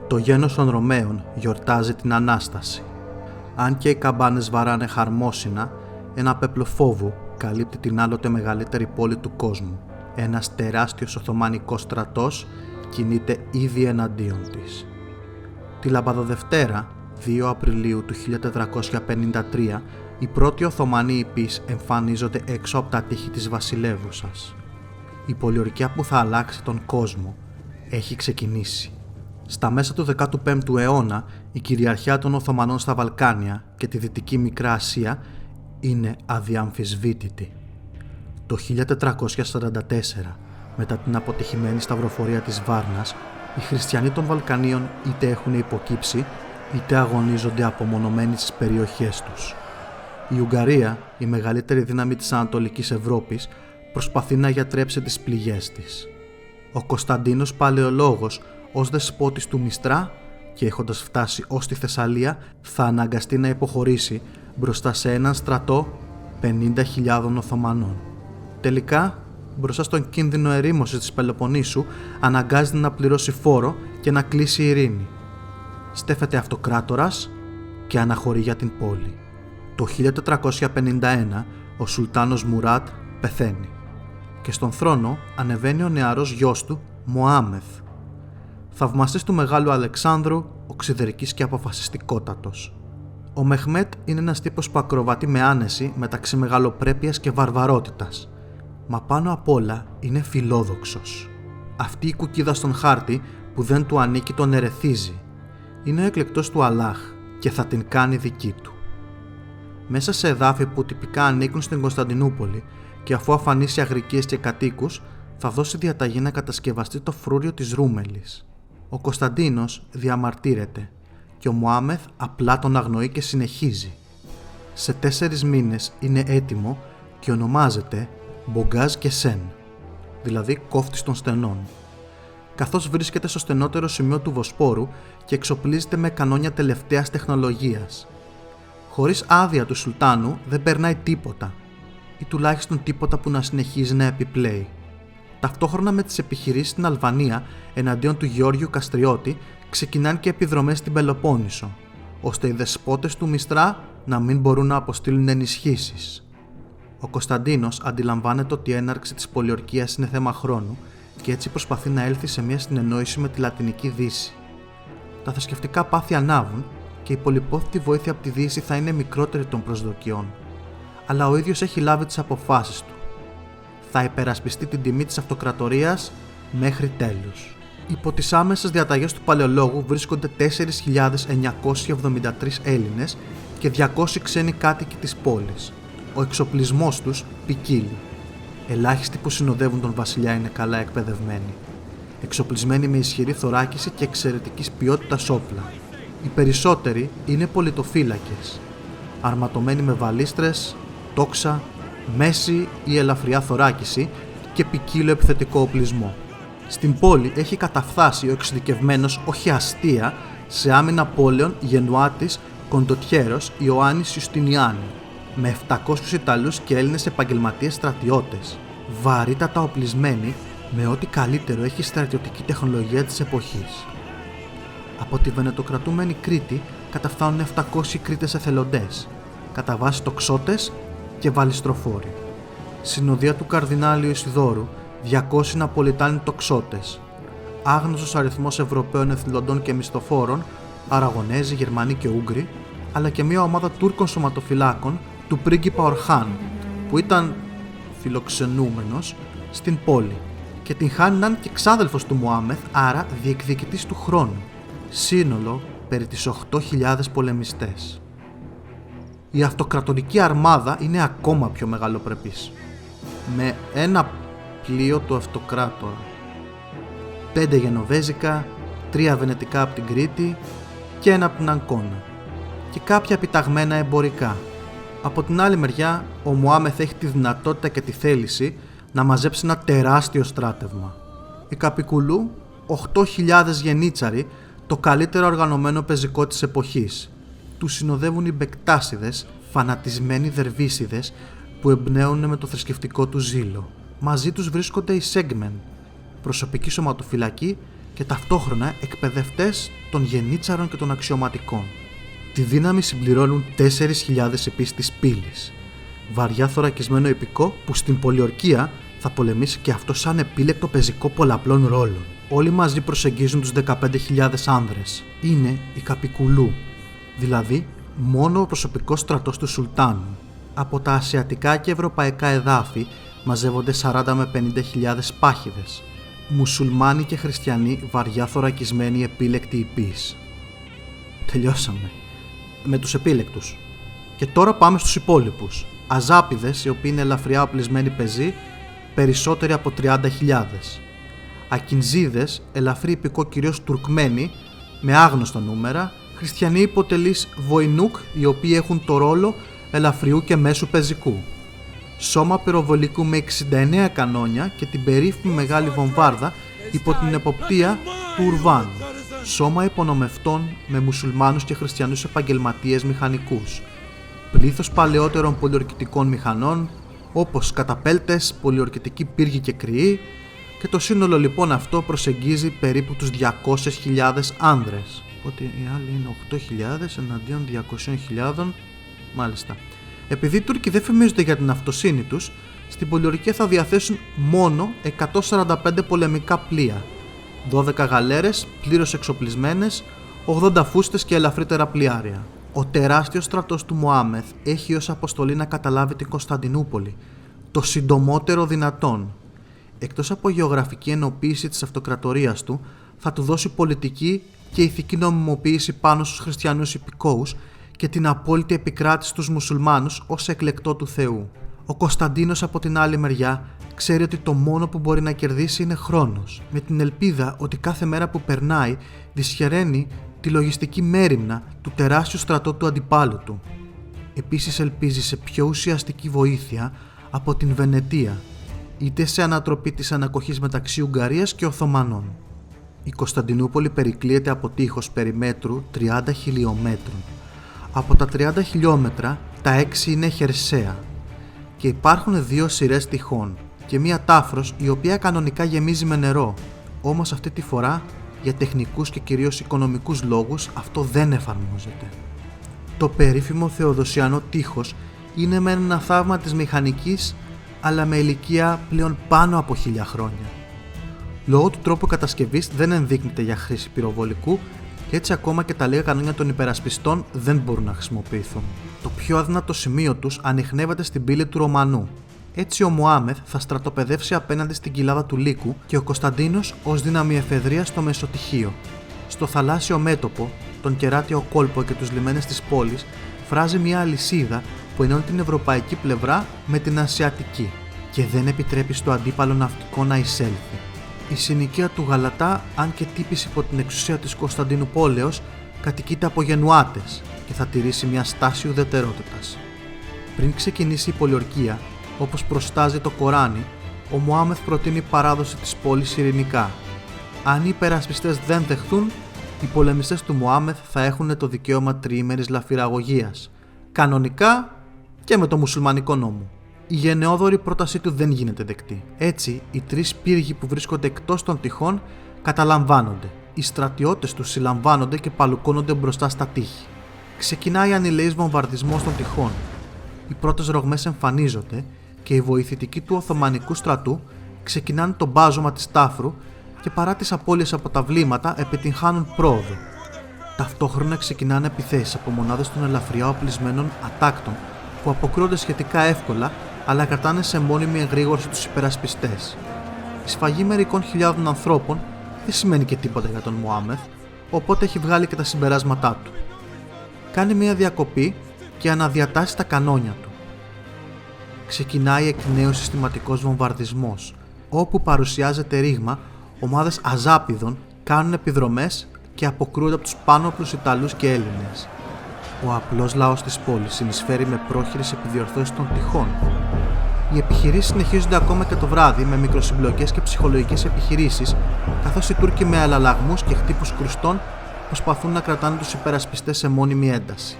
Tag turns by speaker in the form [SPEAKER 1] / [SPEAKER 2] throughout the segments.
[SPEAKER 1] Το γένος των Ρωμαίων γιορτάζει την Ανάσταση. Αν και οι καμπάνες βαράνε χαρμόσυνα, ένα πέπλο φόβου καλύπτει την άλλοτε μεγαλύτερη πόλη του κόσμου. Ένας τεράστιος Οθωμανικός στρατός κινείται ήδη εναντίον της. Τη Λαμπαδοδευτέρα, 2 Απριλίου του 1453, οι πρώτοι Οθωμανοί ιππείς εμφανίζονται έξω από τα τείχη της βασιλεύουσας. Η πολιορκία που θα αλλάξει τον κόσμο έχει ξεκινήσει. Στα μέσα του 15ου αιώνα, η κυριαρχία των Οθωμανών στα Βαλκάνια και τη Δυτική Μικρά Ασία είναι αδιαμφισβήτητη. Το 1444, μετά την αποτυχημένη σταυροφορία της Βάρνας, οι χριστιανοί των Βαλκανίων είτε έχουν υποκύψει, είτε αγωνίζονται απομονωμένοι στις περιοχές τους. Η Ουγγαρία, η μεγαλύτερη δύναμη της Ανατολικής Ευρώπης, προσπαθεί να γιατρέψει τις πληγές της. Ο Κωνσταντίνος Παλαιολόγος, ως δεσπότης του Μιστρά και έχοντας φτάσει ως τη Θεσσαλία, θα αναγκαστεί να υποχωρήσει μπροστά σε έναν στρατό 50.000 Οθωμανών. Τελικά, μπροστά στον κίνδυνο ερήμωσης της Πελοποννήσου, αναγκάζεται να πληρώσει φόρο και να κλείσει ειρήνη. Στέφεται αυτοκράτορας και αναχωρεί για την πόλη. Το 1451 ο Σουλτάνος Μουράτ πεθαίνει και στον θρόνο ανεβαίνει ο νεαρός γιος του Μωάμεθ. Θαυμαστής του Μεγάλου Αλεξάνδρου, οξυδερκής και αποφασιστικότατος. Ο Μεχμέτ είναι ένας τύπος που ακροβατεί με άνεση μεταξύ μεγαλοπρέπειας και βαρβαρότητας. Μα πάνω απ' όλα είναι φιλόδοξος. Αυτή η κουκκίδα στον χάρτη που δεν του ανήκει τον ερεθίζει. Είναι ο εκλεκτός του Αλλάχ και θα την κάνει δική του. Μέσα σε εδάφη που τυπικά ανήκουν στην Κωνσταντινούπολη και αφού αφανίσει αγρικίες και κατοίκους, θα δώσει διαταγή να κατασκευαστεί το φρούριο της Ρούμελης. Ο Κωνσταντίνος διαμαρτύρεται και ο Μωάμεθ απλά τον αγνοεί και συνεχίζει. Σε 4 μήνες είναι έτοιμο και ονομάζεται Μπογκάζ και Σεν, δηλαδή κόφτης των στενών. Καθώς βρίσκεται στο στενότερο σημείο του Βοσπόρου και εξοπλίζεται με κανόνια τελευταίας τεχνολογίας. Χωρίς άδεια του Σουλτάνου δεν περνάει τίποτα, ή τουλάχιστον τίποτα που να συνεχίζει να επιπλέει. Ταυτόχρονα με τις επιχειρήσεις στην Αλβανία εναντίον του Γεώργιου Καστριώτη ξεκινάνε και επιδρομές στην Πελοπόννησο, ώστε οι δεσπότες του Μιστρά να μην μπορούν να αποστείλουν ενισχύσεις. Ο Κωνσταντίνος αντιλαμβάνεται ότι η έναρξη της πολιορκίας είναι θέμα χρόνου και έτσι προσπαθεί να έλθει σε μια συνεννόηση με τη Λατινική Δύση. Τα θρησκευτικά πάθη ανάβουν και η πολυπόθητη βοήθεια από τη Δύση θα είναι μικρότερη των προσδοκιών. Αλλά ο ίδιος έχει λάβει τις αποφάσεις του. Θα υπερασπιστεί την τιμή της αυτοκρατορίας μέχρι τέλους. Υπό τις άμεσες διαταγές του Παλαιολόγου βρίσκονται 4.973 Έλληνες και 200 ξένοι κάτοικοι της πόλης. Ο εξοπλισμός τους ποικίλει. Ελάχιστοι που συνοδεύουν τον βασιλιά είναι καλά εκπαιδευμένοι. Εξοπλισμένοι με ισχυρή θωράκιση και εξαιρετικής ποιότητας όπλα. Οι περισσότεροι είναι πολιτοφύλακες, αρματωμένοι με βαλίστρες, τόξα, μέση ή ελαφριά θωράκιση και ποικίλο επιθετικό οπλισμό. Στην πόλη έχει καταφθάσει ο εξειδικευμένος, όχι αστεία, σε άμυνα πόλεων Γενουάτης Κοντοτιέρος Ιωάννης Ιουστινιάνη, με 700 Ιταλούς και Έλληνες επαγγελματίες στρατιώτες, βαρύτατα οπλισμένοι με ό,τι καλύτερο έχει η στρατιωτική τεχνολογία της εποχής. Από τη βενετοκρατούμενη Κρήτη καταφθάνουν 700 Κρήτες εθελοντές, κατά βάση τοξότες και βαλιστροφόροι. Συνοδεία του Καρδινάλιου Ισιδώρου 200 Ναπολιτάνοι τοξότες, άγνωστος αριθμός Ευρωπαίων εθελοντών και μισθοφόρων, Αραγωνέζοι, Γερμανοί και Ούγγροι, αλλά και μια ομάδα Τούρκων σωματοφυλάκων του πρίγκιπα Ορχάν, που ήταν φιλοξενούμενος στην πόλη και την χάνει να είναι και ξάδελφος του Μωάμεθ, άρα διεκδικητής του χρόνου. Σύνολο περί τις 8.000 πολεμιστές. Η αυτοκρατορική αρμάδα είναι ακόμα πιο μεγαλοπρεπής, με ένα πλοίο του αυτοκράτορα, 5 γενοβέζικα, 3 βενετικά από την Κρήτη και 1 από την Αγκώνα και κάποια επιταγμένα εμπορικά. Από την άλλη μεριά, ο Μωάμεθ έχει τη δυνατότητα και τη θέληση να μαζέψει ένα τεράστιο στράτευμα. Η Καπικουλού, 8.000 γενίτσαροι, το καλύτερο οργανωμένο πεζικό της εποχής. Τους συνοδεύουν οι Μπεκτάσιδες, φανατισμένοι δερβίσιδες που εμπνέουν με το θρησκευτικό του ζήλο. Μαζί τους βρίσκονται οι Σέγμεν, προσωπική σωματοφυλακή και ταυτόχρονα εκπαιδευτές των γενίτσαρων και των αξιωματικών. Τη δύναμη συμπληρώνουν 4.000 επίσης της πύλης, βαριά θωρακισμένο ιππικό που στην πολιορκία θα πολεμήσει και αυτό σαν επίλεκτο πεζικό πολλαπλών ρόλων. Όλοι μαζί προσεγγίζουν τους 15.000 άνδρες. Είναι η Καπικουλού, δηλαδή μόνο ο προσωπικός στρατός του Σουλτάνου. Από τα ασιατικά και ευρωπαϊκά εδάφη μαζεύονται 40 με 50.000 πάχηδες, μουσουλμάνοι και χριστιανοί βαριά θωρακισμένοι επίλεκτοι ιππείς. Τελειώσαμε με τους επίλεκτους. Και τώρα πάμε στους υπόλοιπους. Αζάπιδες, οι οποίοι είναι ελαφριά οπλισμένοι πεζοί, περισσότεροι από 30.000. Ακινζίδες, ελαφρύ ιππικό κυρίως Τουρκμένοι, με άγνωστα νούμερα, χριστιανοί υποτελείς Βοϊνούκ, οι οποίοι έχουν το ρόλο ελαφριού και μέσου πεζικού. Σώμα πυροβολικού με 69 κανόνια και την περίφημη μεγάλη βομβάρδα υπό την εποπτεία του Ουρβάνου. Σώμα υπονομευτών με μουσουλμάνους και χριστιανούς επαγγελματίες μηχανικούς. Πλήθος παλαιότερων πολιορκητικών μηχανών, όπως καταπέλτες, πολιορκητικοί πύργοι και κρυοί, και το σύνολο λοιπόν αυτό προσεγγίζει περίπου τους 200.000 άνδρες. Οπότε οι άλλοι είναι 8.000 εναντίον 200.000, μάλιστα. Επειδή οι Τούρκοι δεν φημίζονται για την αυτοσύνη τους, στην πολιορκία θα διαθέσουν μόνο 145 πολεμικά πλοία, 12 γαλέρες πλήρως εξοπλισμένες, 80 φούστες και ελαφρύτερα πλοιάρια. Ο τεράστιος στρατός του Μωάμεθ έχει ως αποστολή να καταλάβει την Κωνσταντινούπολη, το συντομότερο δυνατόν. Εκτός από γεωγραφική ενοποίηση της αυτοκρατορίας του, θα του δώσει πολιτική και ηθική νομιμοποίηση πάνω στους χριστιανούς υπηκόους και την απόλυτη επικράτηση στους μουσουλμάνους ως εκλεκτό του Θεού. Ο Κωνσταντίνος από την άλλη μεριά ξέρει ότι το μόνο που μπορεί να κερδίσει είναι χρόνος, με την ελπίδα ότι κάθε μέρα που περνάει δυσχεραίνει τη λογιστική μέριμνα του τεράστιου στρατού του αντιπάλου του. Επίσης ελπίζει σε πιο ουσιαστική βοήθεια από την Βενετία, είτε σε ανατροπή της ανακοχής μεταξύ Ουγγαρίας και Οθωμανών. Η Κωνσταντινούπολη περικλείεται από τείχος περιμέτρου 30 χιλιόμετρων. Από τα 30 χιλιόμετρα, τα 6 είναι χερσαία και υπάρχουν 2 σειρές τειχών και μία τάφρος η οποία κανονικά γεμίζει με νερό, όμως αυτή τη φορά για τεχνικούς και κυρίως οικονομικούς λόγους αυτό δεν εφαρμόζεται. Το περίφημο Θεοδοσιανό τείχος είναι με ένα θαύμα της μηχανικής, αλλά με ηλικία πλέον πάνω από 1000 χρόνια. Λόγω του τρόπου κατασκευής δεν ενδείκνυται για χρήση πυροβολικού και έτσι ακόμα και τα λίγα κανόνια των υπερασπιστών δεν μπορούν να χρησιμοποιηθούν. Το πιο αδύνατο σημείο τους ανιχνεύεται στην πύλη του Ρωμανού. Έτσι ο Μωάμεθ θα στρατοπεδεύσει απέναντι στην κοιλάδα του Λύκου και ο Κωνσταντίνος ως δύναμη εφεδρείας στο Μεσοτυχείο. Στο θαλάσσιο μέτωπο, τον κεράτιο κόλπο και τους λιμένες της πόλης φράζει μια αλυσίδα που ενώνει την ευρωπαϊκή πλευρά με την ασιατική και δεν επιτρέπει στο αντίπαλο ναυτικό να εισέλθει. Η συνοικία του Γαλατά, αν και τύπης υπό την εξουσία της Κωνσταντίνου πόλεως, κατοικείται από Γενουάτες και θα τηρήσει μια στάση ουδετερότητας. Πριν ξεκινήσει η πολιορκία, όπως προστάζει το Κοράνι, ο Μωάμεθ προτείνει παράδοση της πόλης ειρηνικά. Αν οι υπερασπιστές δεν δεχθούν, οι πολεμιστές του Μωάμεθ θα έχουν το δικαίωμα τριήμερης λαφυραγωγίας, κανονικά και με το μουσουλμανικό νόμο. Η γενναιόδορη πρότασή του δεν γίνεται δεκτή. Έτσι, οι 3 πύργοι που βρίσκονται εκτός των τειχών καταλαμβάνονται. Οι στρατιώτες τους συλλαμβάνονται και παλουκώνονται μπροστά στα τείχη. Ξεκινάει ανηλαής βομβαρδισμός των τειχών. Οι πρώτες ρογμές εμφανίζονται και οι βοηθητικοί του Οθωμανικού στρατού ξεκινάνε το μπάζωμα της τάφρου και παρά τις απώλειες από τα βλήματα επιτυγχάνουν πρόοδο. Ταυτόχρονα ξεκινάνε επιθέσεις από μονάδες των ελαφριά οπλισμένων ατάκτων που αποκρούονται σχετικά εύκολα αλλά κρατάνε σε μόνιμη εγρήγορση τους υπερασπιστές. Η σφαγή μερικών χιλιάδων ανθρώπων δεν σημαίνει και τίποτα για τον Μωάμεθ, οπότε έχει βγάλει και τα συμπεράσματά του. Κάνει μια διακοπή και αναδιατάσσει τα κανόνια του. Ξεκινάει εκ νέου συστηματικός βομβαρδισμός, όπου παρουσιάζεται ρήγμα, ομάδες αζάπιδων κάνουν επιδρομές και αποκρούονται από τους πάνωπλους Ιταλούς και Έλληνες. Ο απλός λαός της πόλης συνεισφέρει με πρόχειρες επιδιορθώσεις των τειχών. Οι επιχειρήσεις συνεχίζονται ακόμα και το βράδυ με μικροσυμπλοκές και ψυχολογικές επιχειρήσεις, καθώς οι Τούρκοι με αλλαλαγμούς και χτύπους κρουστών προσπαθούν να κρατάνε τους υπερασπιστές σε μόνιμη ένταση.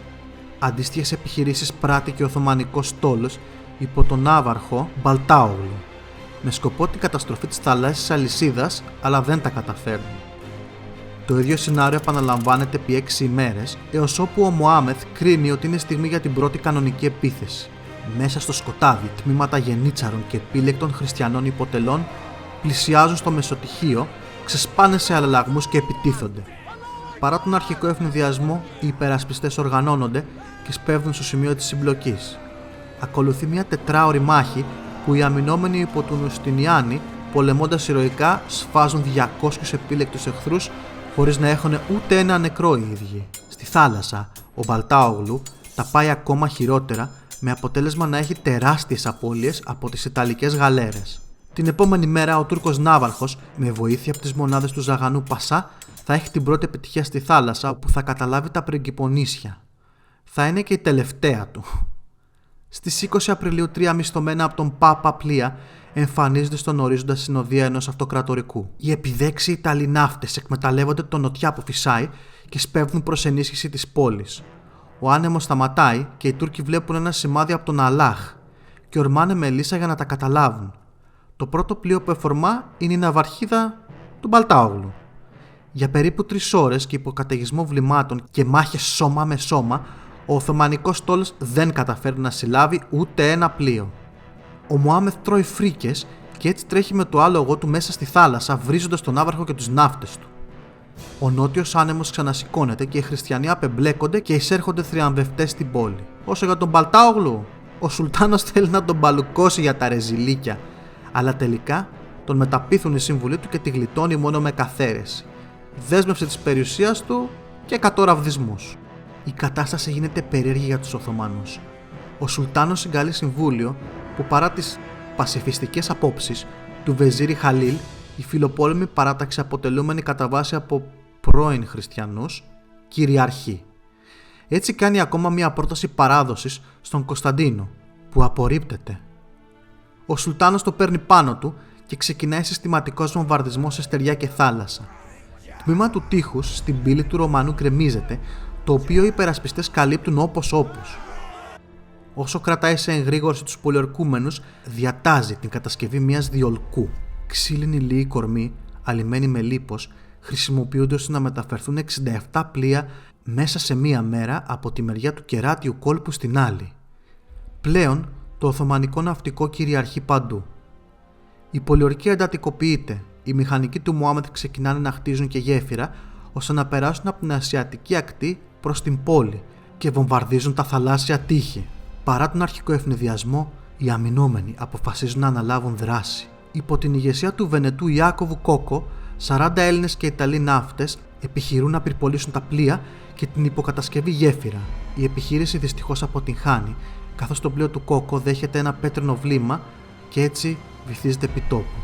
[SPEAKER 1] Αντίστοιχες επιχειρήσεις πράττει και ο Οθωμανικός στόλος υπό τον ναύαρχο Μπαλτάογλου, με σκοπό την καταστροφή της θαλάσσιας αλυσίδας, αλλά δεν τα καταφέρνουν. Το ίδιο σενάριο επαναλαμβάνεται επί 6 ημέρες, έως όπου ο Μωάμεθ κρίνει ότι είναι στιγμή για την πρώτη κανονική επίθεση. Μέσα στο σκοτάδι, τμήματα γενίτσαρων και επίλεκτων χριστιανών υποτελών πλησιάζουν στο μεσοτυχείο, ξεσπάνε σε αλλαγμούς και επιτίθονται. Παρά τον αρχικό ευνηδιασμό, οι υπερασπιστές οργανώνονται και σπέβδουν στο σημείο της συμπλοκής. Ακολουθεί μια τετράωρη μάχη που οι αμυνόμενοι υπό τον Ιουστινιάνη, πολεμώντας ηρωικά, σφάζουν 200 επίλεκτους εχθρούς χωρίς να έχουν ούτε ένα νεκρό οι ίδιοι. Στη θάλασσα, ο Μπαλτάογλου τα πάει ακόμα χειρότερα, με αποτέλεσμα να έχει τεράστιες απώλειες από τις Ιταλικές γαλέρες. Την επόμενη μέρα, ο Τούρκος ναύαρχος, με βοήθεια από τις μονάδες του Ζαγανού Πασά, θα έχει την πρώτη επιτυχία στη θάλασσα, όπου θα καταλάβει τα πριγκιπονήσια. Θα είναι και η τελευταία του. Στις 20 Απριλίου, 3 μισθωμένα από τον Πάπα πλοία εμφανίζονται στον ορίζοντα συνοδεία ενός αυτοκρατορικού. Οι επιδέξιοι Ιταλοί ναύτες εκμεταλλεύονται τον νοτιά που φυσάει και σπέβδουν προς ενίσχυση της πόλης. Ο άνεμος σταματάει και οι Τούρκοι βλέπουν ένα σημάδι από τον Αλάχ και ορμάνε με λύσα για να τα καταλάβουν. Το πρώτο πλοίο που εφορμά είναι η ναυαρχίδα του Μπαλτάογλου. Για περίπου 3 ώρες και υπό καταιγισμό βλημάτων και μάχες σώμα με σώμα, ο Οθωμανικός στόλος δεν καταφέρει να συλλάβει ούτε ένα πλοίο. Ο Μωάμεθ τρώει φρίκες και έτσι τρέχει με το άλογο του μέσα στη θάλασσα, βρίζοντας τον ναύαρχο και τους ναύτες του. Ο νότιος άνεμος ξανασηκώνεται και οι χριστιανοί απεμπλέκονται και εισέρχονται θριαμβευτές στην πόλη. Όσο για τον Μπαλτάογλου, ο Σουλτάνος θέλει να τον μπαλουκώσει για τα ρεζιλίκια, αλλά τελικά τον μεταπείθουν οι σύμβουλοι του και τη γλιτώνει μόνο με καθαίρεση, δέσμευση της περιουσίας του και 100 ραβδισμούς. Η κατάσταση γίνεται περίεργη για τους Οθωμανούς. Ο Σουλτάνος συγκαλεί συμβούλιο που παρά τις πασιφιστικές απόψεις του Βεζίρι Χαλίλ, η φιλοπόλεμη παράταξη αποτελούμενη κατά βάση από πρώην χριστιανούς κυριαρχεί. Έτσι κάνει ακόμα μια πρόταση παράδοσης στον Κωνσταντίνο, που απορρίπτεται. Ο Σουλτάνος το παίρνει πάνω του και ξεκινάει συστηματικός βομβαρδισμός σε στεριά και θάλασσα. Τμήμα του τείχους στην πύλη του Ρωμανού γκρεμίζεται, το οποίο οι υπερασπιστές καλύπτουν όπως. Όσο κρατάει σε εγρήγορση τους πολιορκούμενους, διατάζει την κατασκευή μιας διολκού. Ξύλινη λίη κορμή, αλυμένη με λίπος, χρησιμοποιούνται ώστε να μεταφερθούν 67 πλοία μέσα σε μία μέρα από τη μεριά του κεράτιου κόλπου στην άλλη. Πλέον, το Οθωμανικό ναυτικό κυριαρχεί παντού. Η πολιορκία εντατικοποιείται, οι μηχανικοί του Μωάμεθ ξεκινάνε να χτίζουν και γέφυρα ώστε να περάσουν από την ασιατική ακτή προς την πόλη και βομβαρδίζουν τα θαλάσσια τείχη. Παρά τον αρχικό ευνηδιασμό, οι αμυνόμενοι αποφασίζουν να αναλάβουν δράση. Υπό την ηγεσία του Βενετού Ιάκωβου Κόκο, 40 Έλληνες και Ιταλοί ναύτες επιχειρούν να πυρπολίσουν τα πλοία και την υποκατασκευή γέφυρα. Η επιχείρηση δυστυχώς αποτυγχάνει, καθώς το πλοίο του Κόκο δέχεται ένα πέτρινο βλήμα και έτσι βυθίζεται επί τόπου.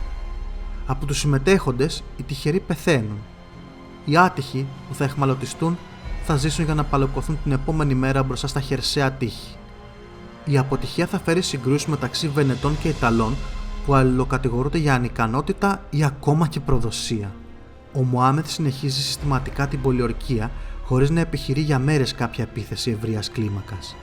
[SPEAKER 1] Από τους συμμετέχοντες, οι τυχεροί πεθαίνουν. Οι άτυχοι που θα εχμαλωτιστούν θα ζήσουν για να παλαιοκοθούν την επόμενη μέρα μπροστά στα χερσαία τείχη. Η αποτυχία θα φέρει συγκρούσεις μεταξύ Βενετών και Ιταλών που αλληλοκατηγορούνται για ανικανότητα ή ακόμα και προδοσία. Ο Μωάμεθ συνεχίζει συστηματικά την πολιορκία χωρίς να επιχειρεί για μέρες κάποια επίθεση ευρείας κλίμακας.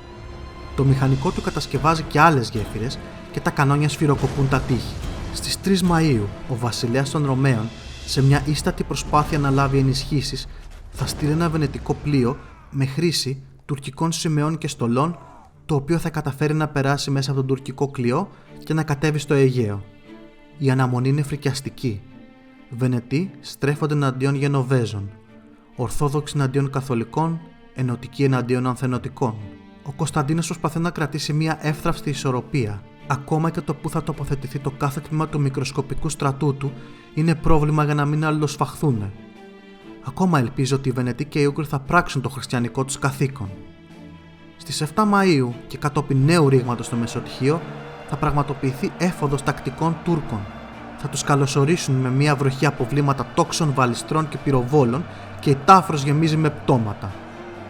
[SPEAKER 1] Το μηχανικό του κατασκευάζει και άλλες γέφυρες και τα κανόνια σφυροκοπούν τα τείχη. Στις 3 Μαΐου, ο βασιλέας των Ρωμαίων, σε μια ίστατη προσπάθεια να λάβει ενισχύσεις, θα στείλει ένα βενετικό πλοίο με χρήση τουρκικών σημαίων και στολών, το οποίο θα καταφέρει να περάσει μέσα από τον τουρκικό κλειό και να κατέβει στο Αιγαίο. Η αναμονή είναι φρικιαστική. Βενετοί στρέφονται εναντίον Γενοβέζων, Ορθόδοξοι εναντίον Καθολικών, Ενωτικοί εναντίον Ανθενωτικών. Ο Κωνσταντίνος προσπαθεί να κρατήσει μια εύθραυστη ισορροπία. Ακόμα και το που θα τοποθετηθεί το κάθε τμήμα του μικροσκοπικού στρατού του είναι πρόβλημα για να μην αλληλοσφαχθούν. Ακόμα ελπίζει ότι οι Βενετοί και οι Ούγγροι θα πράξουν το χριστιανικό τους καθήκον. Στις 7 Μαΐου και κατόπιν νέου ρήγματος στο Μεσοτυχείο θα πραγματοποιηθεί έφοδος τακτικών Τούρκων. Θα τους καλωσορίσουν με μια βροχή από βλήματα τόξων, βαλιστρών και πυροβόλων και η Τάφρος γεμίζει με πτώματα.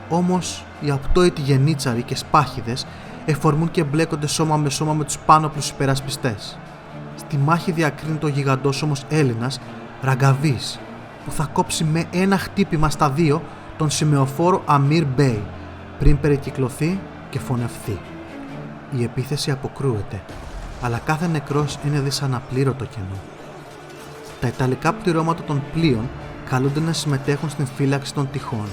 [SPEAKER 1] Όμως οι απτόητοι γενίτσαροι και σπάχιδες εφορμούν και μπλέκονται σώμα με σώμα με τους πάνωπλους υπερασπιστές. Στη μάχη διακρίνεται ο γιγαντόσωμος Έλληνας Ραγκαβής, που θα κόψει με ένα χτύπημα στα 2 τον σημεοφόρο Αμίρ Μπέι πριν περικυκλωθεί και φωνευθεί. Η επίθεση αποκρούεται, αλλά κάθε νεκρός είναι δυσαναπλήρωτο κενό. Τα ιταλικά πληρώματα των πλοίων καλούνται να συμμετέχουν στην φύλαξη των τυχών.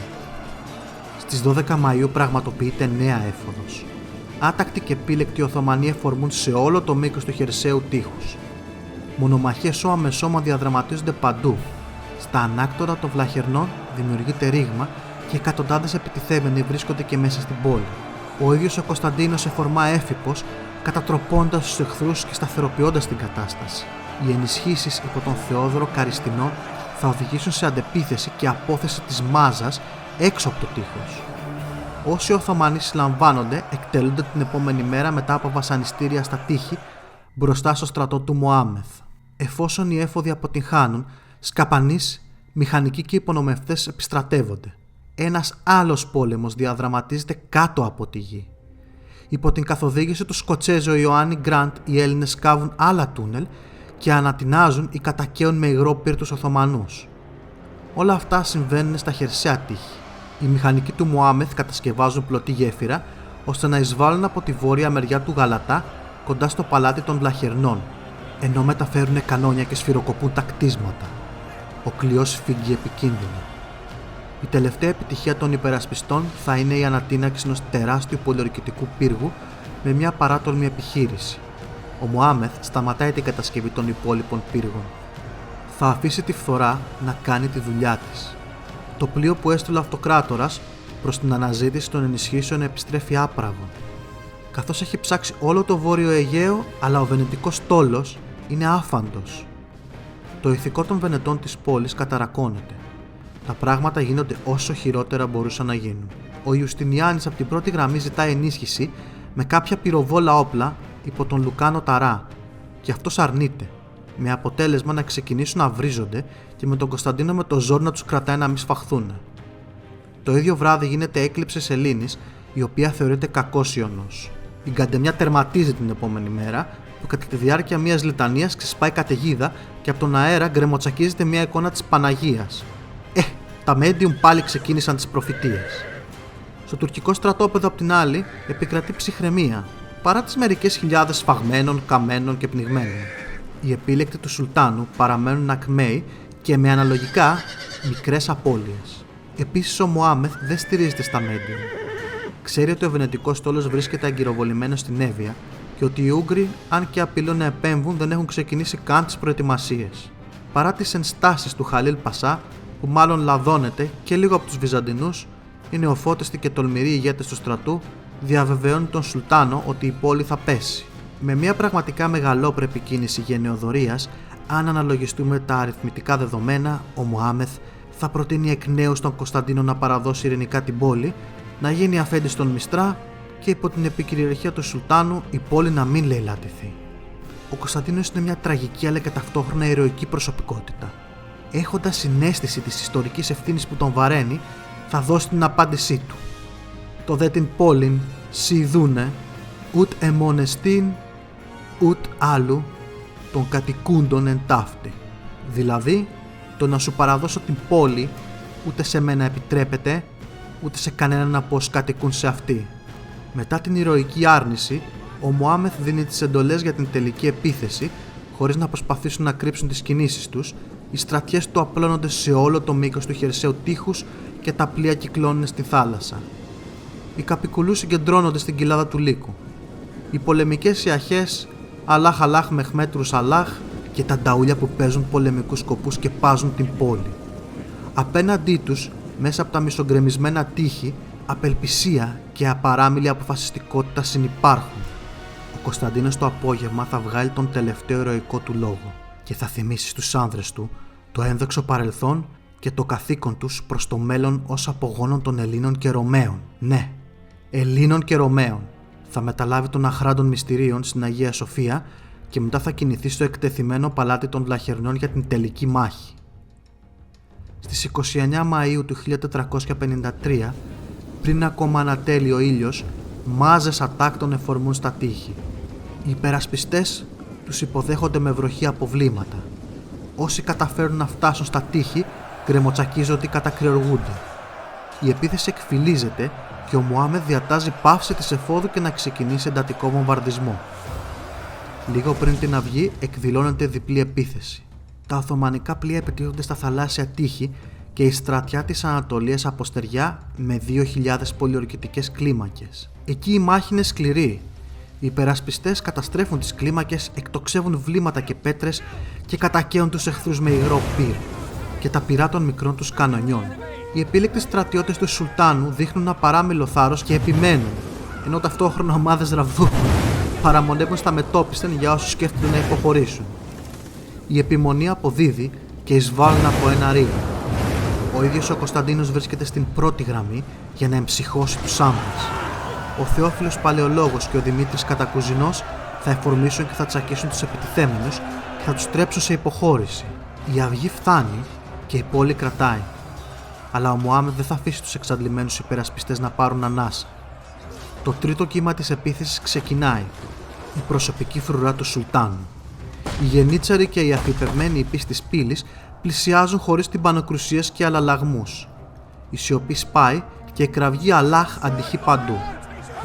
[SPEAKER 1] Στις 12 Μαΐου πραγματοποιείται νέα έφοδος. Άτακτοι και επίλεκτοι Οθωμανοί εφορμούν σε όλο το μήκος του χερσαίου τείχους. Μονομαχίες σώμα με σώμα διαδραματίζονται παντού. Στα ανάκτορα των βλαχερνών δημιουργείται ρήγμα και εκατοντάδες επιτιθέμενοι βρίσκονται και μέσα στην πόλη. Ο ίδιος ο Κωνσταντίνος εφορμά έφυπος, κατατροπώντας τους εχθρούς και σταθεροποιώντας την κατάσταση. Οι ενισχύσεις υπό τον Θεόδωρο Καριστινό θα οδηγήσουν σε αντεπίθεση και απόθεση της μάζας έξω από το τείχος. Όσοι Οθωμανοί συλλαμβάνονται, εκτελούνται την επόμενη μέρα μετά από βασανιστήρια στα τείχη μπροστά στο στρατό του Μωάμεθ. Εφόσον οι έφοδοι αποτυγχάνουν, σκαπανείς, μηχανικοί και υπονομευτές επιστρατεύονται. Ένας άλλος πόλεμος διαδραματίζεται κάτω από τη γη. Υπό την καθοδήγηση του Σκοτσέζου Ιωάννη Γκραντ, οι Έλληνες σκάβουν άλλα τούνελ και ανατινάζουν ή κατακαίουν με υγρό πυρ τους Οθωμανούς. Όλα αυτά συμβαίνουν στα χερσαία τείχη. Οι μηχανικοί του Μωάμεθ κατασκευάζουν πλωτή γέφυρα ώστε να εισβάλλουν από τη βόρεια μεριά του Γαλατά κοντά στο παλάτι των Βλαχερνών, ενώ μεταφέρουν κανόνια και σφυροκοπούν τα κτίσματα. Ο κλειός φύγει επικίνδυνα. Η τελευταία επιτυχία των υπερασπιστών θα είναι η ανατείναξη ενός τεράστιου πολιορκητικού πύργου με μια παράτολμη επιχείρηση. Ο Μωάμεθ σταματάει την κατασκευή των υπόλοιπων πύργων. Θα αφήσει τη φθορά να κάνει τη δουλειά της. Το πλοίο που έστειλε ο αυτοκράτορας προς την αναζήτηση των ενισχύσεων επιστρέφει άπραγο. Καθώς έχει ψάξει όλο το βόρειο Αιγαίο, αλλά ο βενετικός στόλος είναι άφαντος. Το ηθικό των Βενετών της πόλης καταρακώνεται. Τα πράγματα γίνονται όσο χειρότερα μπορούσαν να γίνουν. Ο Ιουστινιάνης από την πρώτη γραμμή ζητάει ενίσχυση με κάποια πυροβόλα όπλα υπό τον Λουκάνο Ταρά και αυτός αρνείται, με αποτέλεσμα να ξεκινήσουν να βρίζονται και με τον Κωνσταντίνο με το ζόρι να τους κρατάει να μην σφαχθούν. Το ίδιο βράδυ γίνεται έκλειψη σελήνης, η οποία θεωρείται κακός ιονός. Η γκαντεμιά τερματίζει την επόμενη μέρα, που κατά τη διάρκεια μιας λιτανίας ξεσπάει καταιγίδα και από τον αέρα γκρεμοτσακίζεται μια εικόνα της Παναγίας. Τα medium πάλι ξεκίνησαν τις προφητείες. Στο τουρκικό στρατόπεδο απ' την άλλη επικρατεί ψυχραιμία, παρά τις μερικές χιλιάδες σφαγμένων, καμένων και πνιγμένων. Οι επίλεκτοι του Σουλτάνου παραμένουν ακμαίοι και με αναλογικά μικρές απώλειες. Επίσης ο Μωάμεθ δεν στηρίζεται στα medium. Ξέρει ότι ο βενετικός στόλος βρίσκεται αγκυροβολημένος στην Εύβοια και ότι οι Ούγγροι, αν και απειλούν να επέμβουν, δεν έχουν ξεκινήσει καν τις προετοιμασίες. Παρά τις ενστάσεις του Χαλίλ Πασά, που μάλλον λαδώνεται και λίγο από τους Βυζαντινούς, οι νεοφώτιστοι και τολμηροί ηγέτες του στρατού διαβεβαιώνουν τον Σουλτάνο ότι η πόλη θα πέσει. Με μια πραγματικά μεγαλόπρεπη κίνηση γενεοδορίας, αν αναλογιστούμε τα αριθμητικά δεδομένα, ο Μωάμεθ θα προτείνει εκ νέου στον Κωνσταντίνο να παραδώσει ειρηνικά την πόλη, να γίνει αφέντης στον Μιστρά και υπό την επικυριαρχία του Σουλτάνου η πόλη να μην λαιλάτιθει. Ο Κωνσταντίνος είναι μια τραγική αλλά και ταυτόχρονα ηρωική προσωπικότητα. Έχοντας συναίσθηση της ιστορικής ευθύνης που τον βαραίνει, θα δώσει την απάντησή του. Το δε την πόλην σιδούνε, ουτ εμονεστήν, ουτ άλλου, των κατοικούντων εν ταύτη. Δηλαδή, το να σου παραδώσω την πόλη, ούτε σε μένα επιτρέπεται, ούτε σε κανέναν από όσους κατοικούν σε αυτή. Μετά την ηρωική άρνηση, ο Μωάμεθ δίνει τις εντολές για την τελική επίθεση, χωρίς να προσπαθήσουν να κρύψουν τις κινήσεις τους. Οι στρατιές του απλώνονται σε όλο το μήκος του χερσαίου τείχους και τα πλοία κυκλώνουν στη θάλασσα. Οι καπικουλού συγκεντρώνονται στην κοιλάδα του Λύκου. Οι πολεμικές ιαχές Αλάχ Αλάχ Μεχμέτρους Αλάχ και τα νταούλια που παίζουν πολεμικούς σκοπούς και πάζουν την πόλη. Απέναντί τους, μέσα από τα μισογκρεμισμένα τείχη, απελπισία και απαράμιλη αποφασιστικότητα συνυπάρχουν. Ο Κωνσταντίνος το απόγευμα θα βγάλει τον τελευταίο ηρωικό του λόγο και θα θυμίσει στους άνδρες του το ένδοξο παρελθόν και το καθήκον τους προς το μέλλον ως απογόνων των Ελλήνων και Ρωμαίων. Ναι, Ελλήνων και Ρωμαίων. Θα μεταλάβει των αχράντων μυστηρίων στην Αγία Σοφία και μετά θα κινηθεί στο εκτεθειμένο παλάτι των Βλαχερνών για την τελική μάχη. Στις 29 Μαΐου του 1453, πριν ακόμα ανατέλει ο ήλιος, μάζες ατάκτων εφορμούν στα τείχη. Οι υπερασπιστές τους υποδέχονται με βροχή αποβλήματα. Όσοι καταφέρουν να φτάσουν στα τείχη, γκρεμοτσακίζονται ή κατακριοργούνται. Η επίθεση εκφυλίζεται και ο Μωάμεθ διατάζει πάυση της εφόδου και να ξεκινήσει εντατικό βομβαρδισμό. Λίγο πριν την αυγή εκδηλώνεται διπλή επίθεση. Τα Οθωμανικά πλοία επιτίθονται στα θαλάσσια τείχη και η στρατιά της Ανατολίας αποστεριά με 2.000 πολιορκητικές κλίμακες. Εκεί η μάχη είναι σκληρή. Οι υπερασπιστές καταστρέφουν τις κλίμακες, εκτοξεύουν βλήματα και πέτρες και κατακαίουν τους εχθρούς με υγρό πυρ και τα πυρά των μικρών τους κανονιών. Οι επίλεκτοι στρατιώτες του Σουλτάνου δείχνουν απαράμιλο θάρρος και επιμένουν, ενώ ταυτόχρονα ομάδες ραβδούχων παραμονεύουν στα μετώπιστεν για όσους σκέφτονται να υποχωρήσουν. Η επιμονή αποδίδει και εισβάλλουν από ένα ρήγμα. Ο ίδιος ο Κωνσταντίνος βρίσκεται στην πρώτη γραμμή για να εμψυχώσει τους άνδρες. Ο Θεόφιλος Παλαιολόγος και ο Δημήτρης Κατακουζινός θα εφορμήσουν και θα τσακίσουν τους επιτιθέμενους και θα τους τρέψουν σε υποχώρηση. Η αυγή φτάνει και η πόλη κρατάει. Αλλά ο Μωάμεθ δεν θα αφήσει τους εξαντλημένους υπερασπιστές να πάρουν ανάσα. Το τρίτο κύμα της επίθεσης ξεκινάει. Η προσωπική φρουρά του Σουλτάνου. Οι γενίτσαροι και οι αφυπευμένοι υπείς της πύλης πλησιάζουν χωρίς τυμπανοκρουσίες και αλλαλαγμούς. Η σιωπή σπάει και η κραυγή Αλάχ αντυχεί παντού.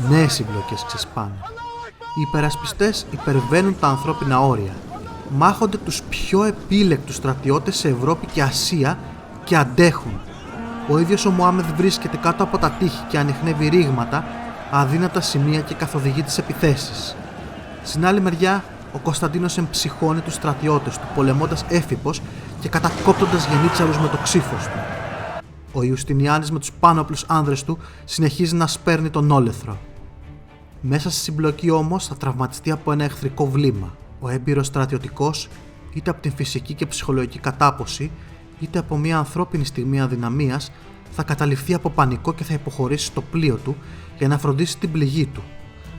[SPEAKER 1] Νέες συμπλοκές ξεσπάνε. Οι υπερασπιστές υπερβαίνουν τα ανθρώπινα όρια. Μάχονται τους πιο επίλεκτους στρατιώτες σε Ευρώπη και Ασία και αντέχουν. Ο ίδιος ο Μωάμεθ βρίσκεται κάτω από τα τείχη και ανιχνεύει ρήγματα, αδύνατα σημεία και καθοδηγεί τις επιθέσεις. Στην άλλη μεριά, ο Κωνσταντίνος εμψυχώνει τους στρατιώτες του, πολεμώντας έφυπος και κατακόπτοντας γενίτσαρους με το ξύφος του. Ο Ιουστινιάνης με τους πάνωπλους άνδρες του συνεχίζει να σπέρνει τον όλεθρο. Μέσα στη συμπλοκή όμως θα τραυματιστεί από ένα εχθρικό βλήμα. Ο έμπειρος στρατιωτικός, είτε από την φυσική και ψυχολογική κατάποση, είτε από μια ανθρώπινη στιγμή αδυναμίας, θα καταληφθεί από πανικό και θα υποχωρήσει στο πλοίο του για να φροντίσει την πληγή του,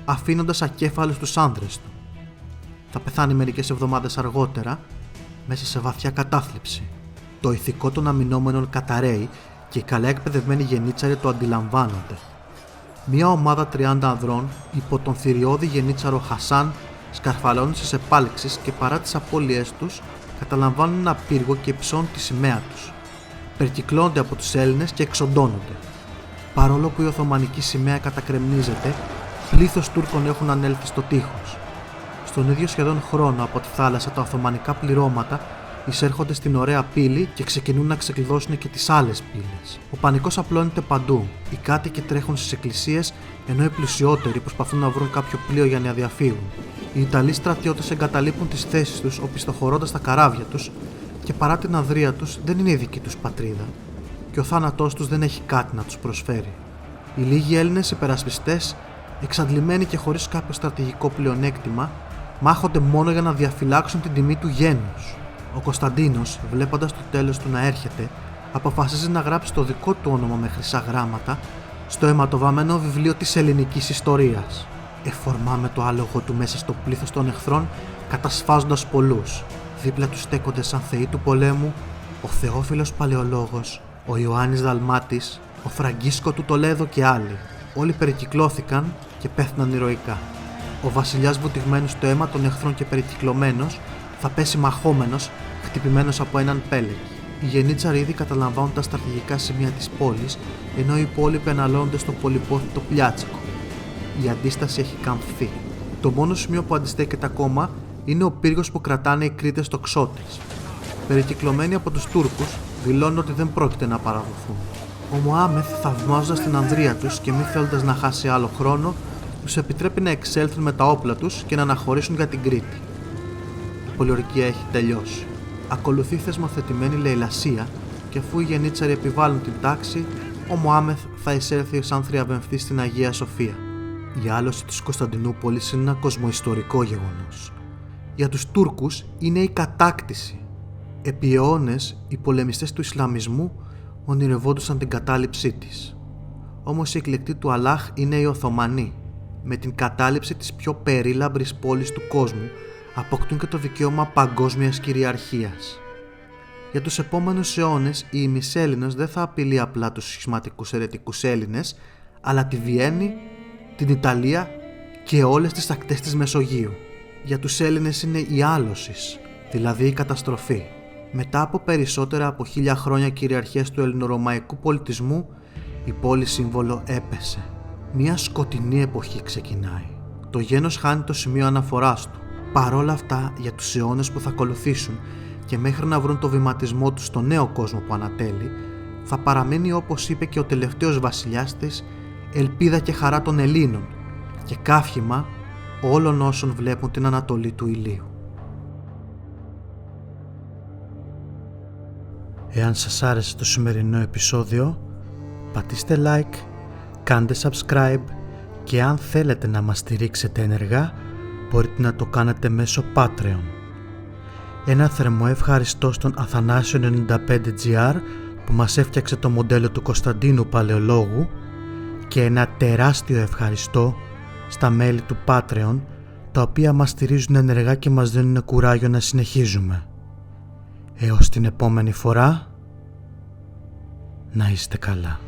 [SPEAKER 1] αφήνοντας ακέφαλους τους άνδρες του. Θα πεθάνει μερικές εβδομάδες αργότερα, μέσα σε βαθιά κατάθλιψη. Το ηθικό των αμυνόμενων καταραίει και οι καλά εκπαιδευμένοι γενίτσαροι το αντιλαμβάνονται. Μια ομάδα 30 ανδρών υπό τον θηριώδη γενίτσαρο Χασάν σκαρφαλώνουν στις επάλξεις και παρά τις απώλειές τους καταλαμβάνουν ένα πύργο και υψώνουν τη σημαία τους. Περκυκλώνονται από τους Έλληνες και εξοντώνονται. Παρόλο που η Οθωμανική σημαία κατακρεμνίζεται, πλήθος Τούρκων έχουν ανέλθει στο τείχος. Στον ίδιο σχεδόν χρόνο από τη θάλασσα, τα Οθωμανικά πληρώματα εισέρχονται στην ωραία πύλη και ξεκινούν να ξεκλειδώσουν και τις άλλες πύλες. Ο πανικός απλώνεται παντού. Οι κάτοικοι τρέχουν στις εκκλησίες, ενώ οι πλουσιότεροι προσπαθούν να βρουν κάποιο πλοίο για να διαφύγουν. Οι Ιταλοί στρατιώτες εγκαταλείπουν τις θέσεις τους, οπισθοχωρώντας τα καράβια τους, και παρά την αδρία τους, δεν είναι η δική τους πατρίδα, και ο θάνατός τους δεν έχει κάτι να τους προσφέρει. Οι λίγοι Έλληνες υπερασπιστές, εξαντλημένοι και χωρίς κάποιο στρατηγικό πλεονέκτημα, μάχονται μόνο για να διαφυλάξουν την τιμή του γένους. Ο Κωνσταντίνος, βλέποντας το τέλος του να έρχεται, αποφασίζει να γράψει το δικό του όνομα με χρυσά γράμματα στο αιματοβαμμένο βιβλίο της ελληνικής ιστορίας. Εφορμά με το άλογο του μέσα στο πλήθος των εχθρών, κατασφάζοντας πολλούς. Δίπλα του στέκονται σαν θεοί του πολέμου ο Θεόφιλος Παλαιολόγος, ο Ιωάννης Δαλμάτης, ο Φραγκίσκο του Τολέδο και άλλοι. Όλοι περικυκλώθηκαν και πέθαναν ηρωικά. Ο βασιλιάς, βουτυγμένος στο αίμα των εχθρών και περικυκλωμένος, θα πέσει μαχόμενος, χτυπημένος από έναν πέλεκ. Οι γενίτσαροι ήδη καταλαμβάνουν τα στρατηγικά σημεία της πόλης, ενώ οι υπόλοιποι αναλώνονται στο πολυπόθητο Πλιάτσικο. Η αντίσταση έχει καμφθεί. Το μόνο σημείο που αντιστέκεται ακόμα είναι ο πύργος που κρατάνε οι Κρήτες τοξότες. Περικυκλωμένοι από τους Τούρκους, δηλώνουν ότι δεν πρόκειται να παραδοθούν. Ο Μωάμεθ, θαυμάζοντας την ανδρεία τους και μη θέλοντας να χάσει άλλο χρόνο, τους επιτρέπει να εξέλθουν με τα όπλα τους και να αναχωρήσουν για την Κρήτη. Η πολιορκία έχει τελειώσει. Ακολουθεί θεσμοθετημένη λαιλασία και αφού οι γενίτσαροι επιβάλλουν την τάξη, ο Μωάμεθ θα εισέλθει σαν θριαβενθής στην Αγία Σοφία. Η άλωση της Κωνσταντινούπολης είναι ένα κοσμοϊστορικό γεγονός. Για τους Τούρκους είναι η κατάκτηση. Επί αιώνες, οι πολεμιστές του Ισλαμισμού ονειρευόντουσαν την κατάληψή της. Όμως οι εκλεκτοί του Αλάχ είναι οι Οθωμανοί. Με την κατάληψη της πιο περίλαμπρης πόλης του κόσμου, αποκτούν και το δικαίωμα παγκόσμιας κυριαρχίας. Για τους επόμενους αιώνες, η ημισέλληνος δεν θα απειλεί απλά τους σχισματικούς αιρετικούς Έλληνες, αλλά τη Βιέννη, την Ιταλία και όλες τις ακτές της Μεσογείου. Για τους Έλληνες είναι η άλωσης, δηλαδή η καταστροφή. Μετά από περισσότερα από 1000 χρόνια κυριαρχίας του ελληνορωμαϊκού πολιτισμού, η πόλη σύμβολο έπεσε. Μια σκοτεινή εποχή ξεκινάει. Το γένος χάνει το σημείο αναφοράς του. Παρόλα αυτά, για τους αιώνες που θα ακολουθήσουν και μέχρι να βρουν το βηματισμό τους στο νέο κόσμο που ανατέλει, θα παραμένει, όπως είπε και ο τελευταίος βασιλιάς της, ελπίδα και χαρά των Ελλήνων και καύχημα όλων όσων βλέπουν την ανατολή του ηλίου. Εάν σας άρεσε το σημερινό επεισόδιο, πατήστε like, κάντε subscribe και αν θέλετε να μας στηρίξετε ενεργά, μπορείτε να το κάνετε μέσω Patreon. Ένα θερμό ευχαριστώ στον Αθανάσιο95GR που μας έφτιαξε το μοντέλο του Κωνσταντίνου Παλαιολόγου και ένα τεράστιο ευχαριστώ στα μέλη του Patreon, τα οποία μας στηρίζουν ενεργά και μας δίνουν κουράγιο να συνεχίζουμε. Έως την επόμενη φορά, να είστε καλά.